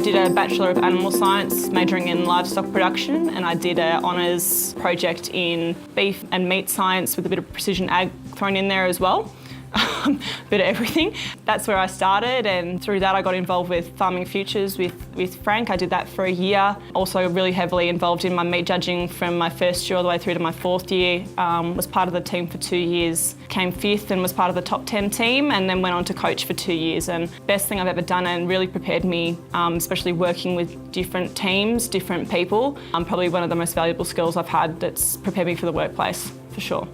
did a Bachelor of Animal Science majoring in Livestock Production, and I did an honours project in Beef and Meat Science with a bit of precision ag thrown in there as well. A bit of everything. That's where I started, and through that I got involved with Farming Futures with Frank. I did that for a year. Also really heavily involved in my meat judging from my first year all the way through to my fourth year. Was part of the team for 2 years, came fifth and was part of the top 10 team, and then went on to coach for 2 years. And best thing I've ever done, and really prepared me, especially working with different teams, different people. Probably one of the most valuable skills I've had that's prepared me for the workplace, for sure.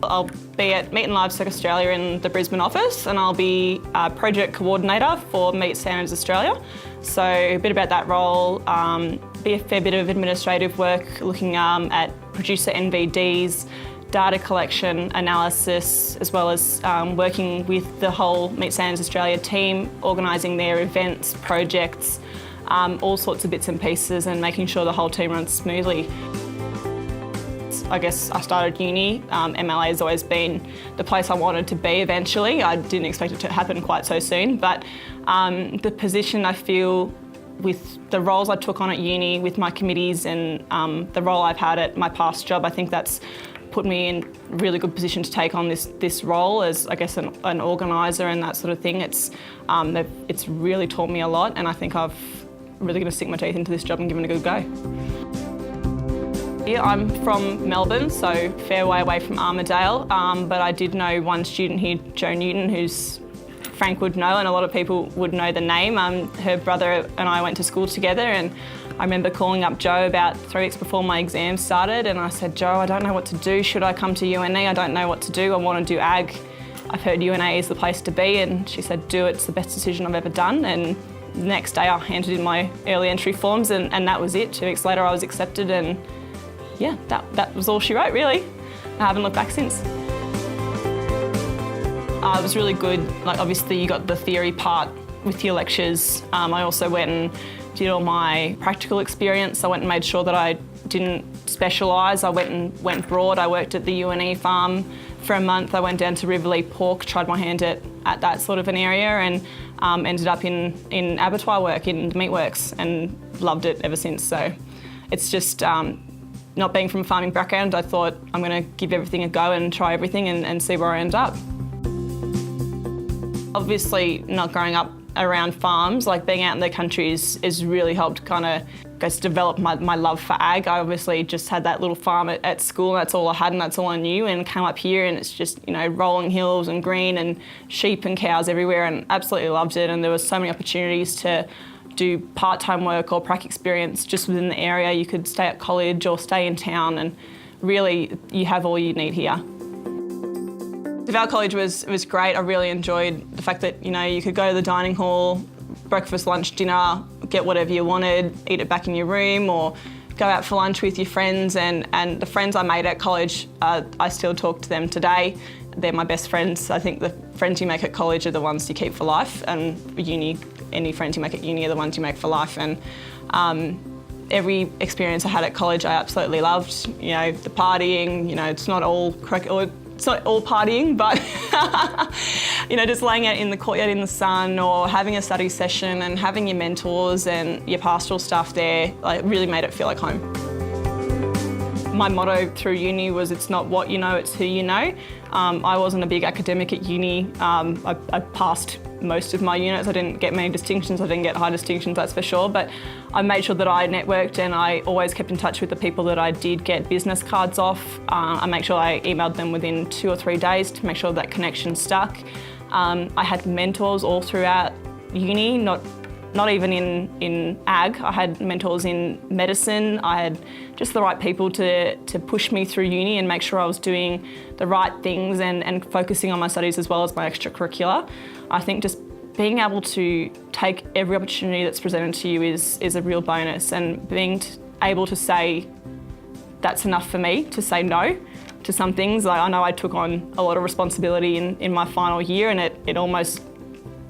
I'll be at Meat Livestock Australia in the Brisbane office, and I'll be a project coordinator for Meat Standards Australia. So a bit about that role, be a fair bit of administrative work looking at producer NVDs, data collection, analysis, as well as working with the whole Meat Standards Australia team, organising their events, projects, all sorts of bits and pieces, and making sure the whole team runs smoothly. I guess I started uni. MLA has always been the place I wanted to be eventually. I didn't expect it to happen quite so soon, but the position I feel with the roles I took on at uni, with my committees and the role I've had at my past job, I think that's put me in a really good position to take on this role as, I guess, an organiser and that sort of thing. It's really taught me a lot, and I think I've really going to sink my teeth into this job and give it a good go. Yeah, I'm from Melbourne, so fair way away from Armidale, but I did know one student here, Jo Newton, who's Frank would know, and a lot of people would know the name. Her brother and I went to school together, and I remember calling up Jo about 3 weeks before my exam started, and I said, Jo, I don't know what to do. Should I come to UNE? I don't know what to do. I want to do ag. I've heard UNE is the place to be, and she said, do it. It's the best decision I've ever done. And the next day I handed in my early entry forms, and that was it. 2 weeks later I was accepted, and yeah, that was all she wrote, really. I haven't looked back since. It was really good. Like, obviously you got the theory part with your lectures. I also went and did all my practical experience. I went and made sure that I didn't specialise. I went broad. I worked at the UNE farm for a month. I went down to Riverlea Pork, tried my hand at that sort of an area, and ended up in abattoir work, in the meatworks, and loved it ever since. So it's just, not being from a farming background, I thought I'm going to give everything a go and try everything and see where I end up. Obviously, not growing up around farms, like being out in the country has really helped kind of develop my love for ag. I obviously just had that little farm at school, and that's all I had and that's all I knew, and came up here and it's just, you know, rolling hills and green and sheep and cows everywhere, and absolutely loved it. And there were so many opportunities to do part-time work or prac experience just within the area. You could stay at college or stay in town, and really you have all you need here. Our college was great. I really enjoyed the fact that, you know, you could go to the dining hall, breakfast, lunch, dinner, get whatever you wanted, eat it back in your room, or go out for lunch with your friends. And the friends I made at college, I still talk to them today. They're my best friends. I think the friends you make at college are the ones you keep for life, and uni, any friends you make at uni are the ones you make for life. And every experience I had at college I absolutely loved. You know, the partying, you know, it's not all partying, but you know, just laying out in the courtyard in the sun, or having a study session and having your mentors and your pastoral stuff there, like, really made it feel like home. My motto through uni was, it's not what you know, it's who you know. I wasn't a big academic at uni. I passed most of my units. I didn't get many distinctions. I didn't get high distinctions, that's for sure. But I made sure that I networked, and I always kept in touch with the people that I did get business cards off. I make sure I emailed them within 2 or 3 days to make sure that connection stuck. I had mentors all throughout uni, not even in ag. I had mentors in medicine. I had just the right people to push me through uni and make sure I was doing the right things and focusing on my studies as well as my extracurricular. I think just being able to take every opportunity that's presented to you is a real bonus, and being able to say that's enough for me, to say no to some things. I know I took on a lot of responsibility in my final year, and it almost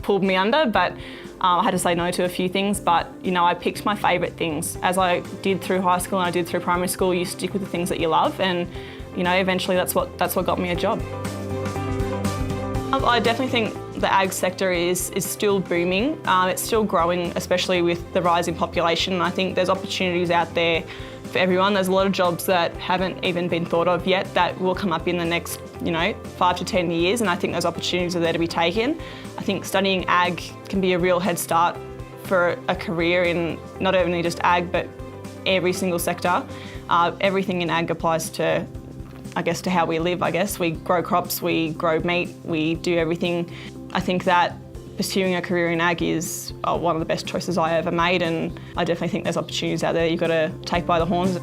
pulled me under, but I had to say no to a few things. But, you know, I picked my favourite things. As I did through high school and I did through primary school, you stick with the things that you love, and, you know, eventually that's what got me a job. I definitely think the ag sector is still booming. It's still growing, especially with the rise in population. And I think there's opportunities out there for everyone. There's a lot of jobs that haven't even been thought of yet that will come up in the next, 5 to 10 years, and I think those opportunities are there to be taken. I think studying ag can be a real head start for a career in not only just ag, but every single sector. Everything in ag applies to, to how we live, We grow crops, we grow meat, we do everything. I think that pursuing a career in ag is one of the best choices I ever made, and I definitely think there's opportunities out there you've got to take by the horns.